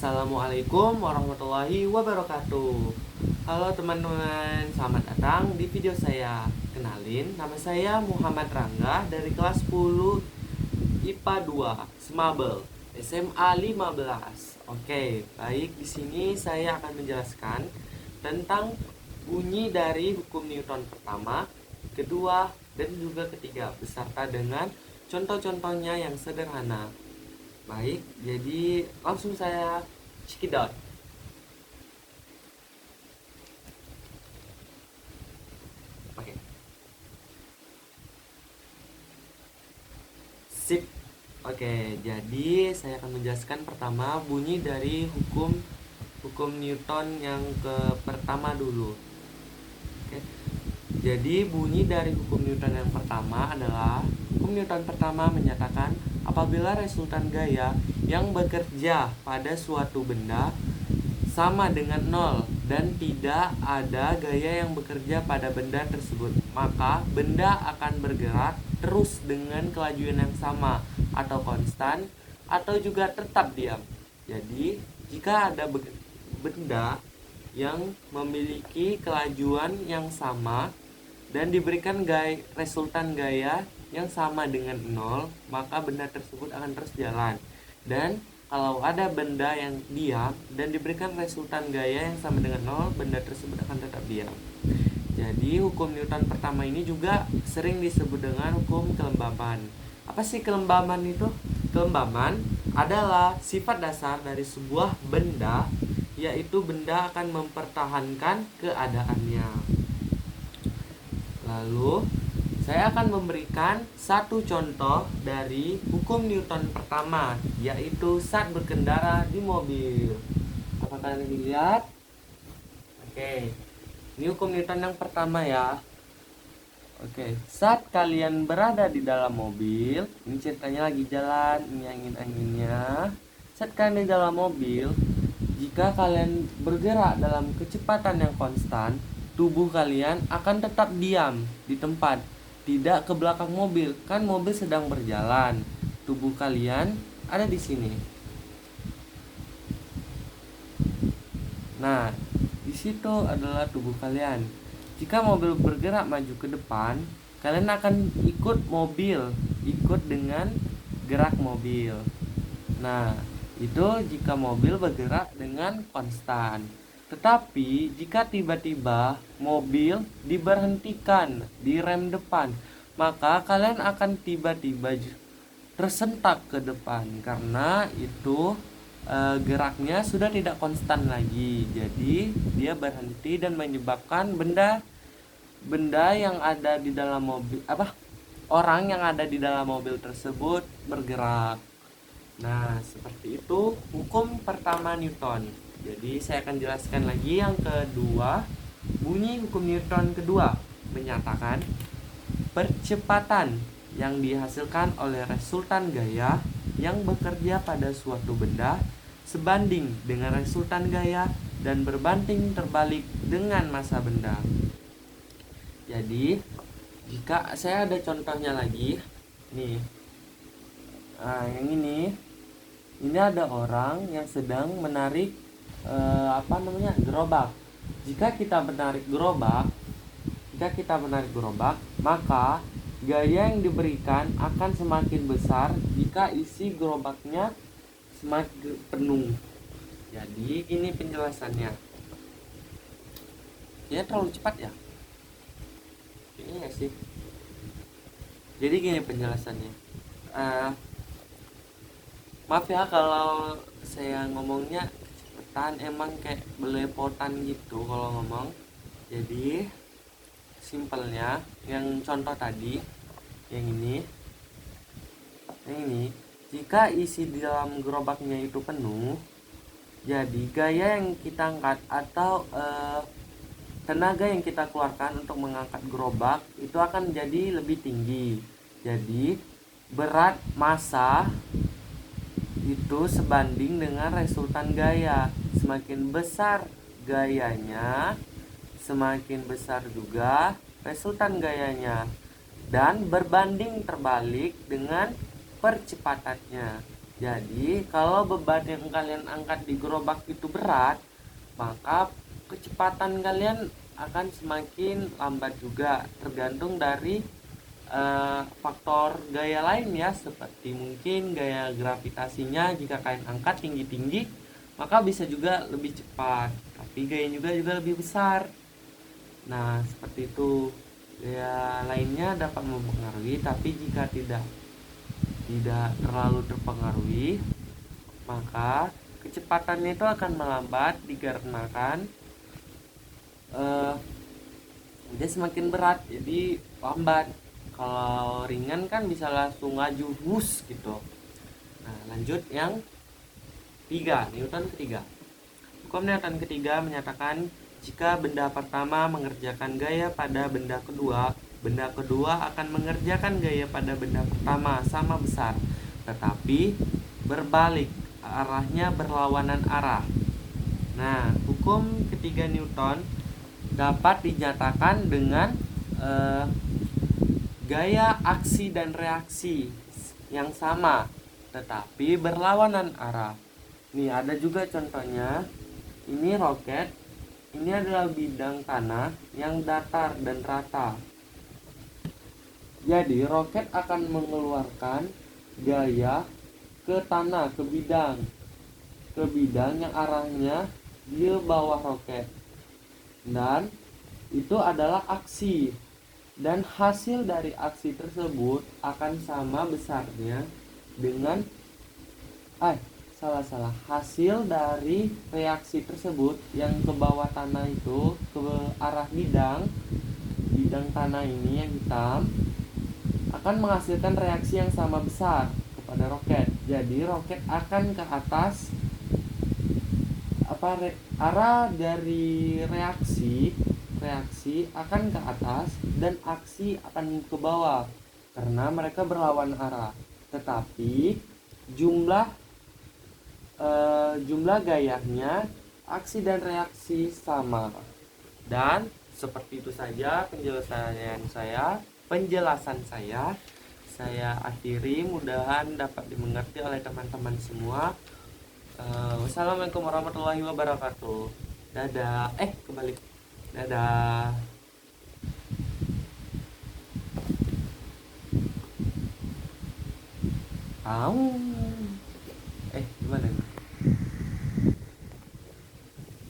Assalamualaikum warahmatullahi wabarakatuh. Halo teman-teman, selamat datang di video saya. Kenalin, nama saya Muhammad Rangga dari kelas 10 IPA 2 Semabel, SMA 15. Oke, baik, di sini saya akan menjelaskan tentang bunyi dari hukum Newton pertama, kedua, dan juga ketiga, beserta dengan contoh-contohnya yang sederhana. Baik, jadi langsung saya cekidot. Oke. Sip. Oke, jadi saya akan menjelaskan pertama bunyi dari hukum Newton yang pertama dulu. Oke. Jadi bunyi dari hukum Newton yang pertama adalah hukum Newton pertama menyatakan apabila resultan gaya yang bekerja pada suatu benda sama dengan nol dan tidak ada gaya yang bekerja pada benda tersebut, maka benda akan bergerak terus dengan kelajuan yang sama atau konstan atau juga tetap diam. Jadi jika ada benda yang memiliki kelajuan yang sama dan diberikan resultan gaya yang sama dengan nol, maka benda tersebut akan terus jalan. Dan kalau ada benda yang diam dan diberikan resultan gaya yang sama dengan nol, benda tersebut akan tetap diam. Jadi hukum Newton pertama ini juga sering disebut dengan hukum kelembaban. Apa sih kelembaban itu? Kelembaban adalah sifat dasar dari sebuah benda, yaitu benda akan mempertahankan keadaannya. Lalu saya akan memberikan satu contoh dari hukum Newton pertama, yaitu saat berkendara di mobil. Apakah kalian lihat? Oke, ini hukum Newton yang pertama ya. Oke, saat kalian berada di dalam mobil, ini ceritanya lagi jalan, ini angin-anginnya. Saat kalian di dalam mobil, jika kalian bergerak dalam kecepatan yang konstan, tubuh kalian akan tetap diam di tempat, tidak ke belakang mobil. Kan mobil sedang berjalan, tubuh kalian ada di sini. Nah, di situ adalah tubuh kalian. Jika mobil bergerak maju ke depan, kalian akan ikut mobil, ikut dengan gerak mobil. Nah, itu jika mobil bergerak dengan konstan. Tetapi jika tiba-tiba mobil diberhentikan di rem depan, maka kalian akan tiba-tiba tersentak ke depan karena itu geraknya sudah tidak konstan lagi. Jadi dia berhenti dan menyebabkan benda yang ada di dalam mobil, orang yang ada di dalam mobil tersebut bergerak. Nah, seperti itu hukum pertama Newton. Jadi saya akan jelaskan lagi yang kedua. Bunyi hukum Newton kedua menyatakan percepatan yang dihasilkan oleh resultan gaya yang bekerja pada suatu benda sebanding dengan resultan gaya dan berbanding terbalik dengan massa benda. Jadi jika saya ada contohnya lagi nih, yang ini ada orang yang sedang menarik gerobak. Jika kita menarik gerobak, maka gaya yang diberikan akan semakin besar jika isi gerobaknya semakin penuh. Jadi ini penjelasannya. Ya terlalu cepat ya? Ini ya sih. Jadi gini penjelasannya. Maaf ya kalau saya ngomongnya cepetan, emang kayak belepotan gitu kalau ngomong. Jadi simpelnya yang contoh tadi, yang ini, jika isi di dalam gerobaknya itu penuh, jadi gaya yang kita angkat atau tenaga yang kita keluarkan untuk mengangkat gerobak itu akan jadi lebih tinggi. Jadi berat massa itu sebanding dengan resultan gaya. Semakin besar gayanya, semakin besar juga resultan gayanya, dan berbanding terbalik dengan percepatannya. Jadi kalau beban yang kalian angkat di gerobak itu berat, maka kecepatan kalian akan semakin lambat juga, tergantung dari faktor gaya lain ya, seperti mungkin gaya gravitasinya. Jika kalian angkat tinggi-tinggi, maka bisa juga lebih cepat, tapi gaya juga lebih besar. Nah, seperti itu. Gaya lainnya dapat mempengaruhi, tapi jika tidak terlalu terpengaruhi, maka kecepatannya itu akan melambat dikarenakan eh, dia semakin berat, jadi lambat. Kalau ringan kan bisa langsung ngaju bus gitu. Nah, lanjut yang tiga, Newton ketiga. Hukum Newton ketiga menyatakan jika benda pertama mengerjakan gaya pada benda kedua akan mengerjakan gaya pada benda pertama sama besar, tetapi berbalik, arahnya berlawanan arah. Nah, hukum ketiga Newton dapat dinyatakan dengan gaya aksi dan reaksi yang sama, tetapi berlawanan arah. Nih, ada juga contohnya. Ini roket. Ini adalah bidang tanah yang datar dan rata. Jadi, roket akan mengeluarkan gaya ke tanah, ke bidang yang arahnya di bawah roket. Dan itu adalah aksi. Dan hasil dari aksi tersebut akan sama besarnya dengan hasil dari reaksi tersebut yang ke bawah tanah itu, ke arah bidang tanah ini yang hitam, akan menghasilkan reaksi yang sama besar kepada roket. Jadi roket akan ke atas, arah dari reaksi akan ke atas dan aksi akan ke bawah karena mereka berlawan arah. Tetapi jumlah gayanya, aksi dan reaksi sama. Dan seperti itu saja penjelasan saya. Saya akhiri, mudahan dapat dimengerti oleh teman-teman semua. Wassalamualaikum warahmatullahi wabarakatuh. Dadah. Kembali. Dadah. Au.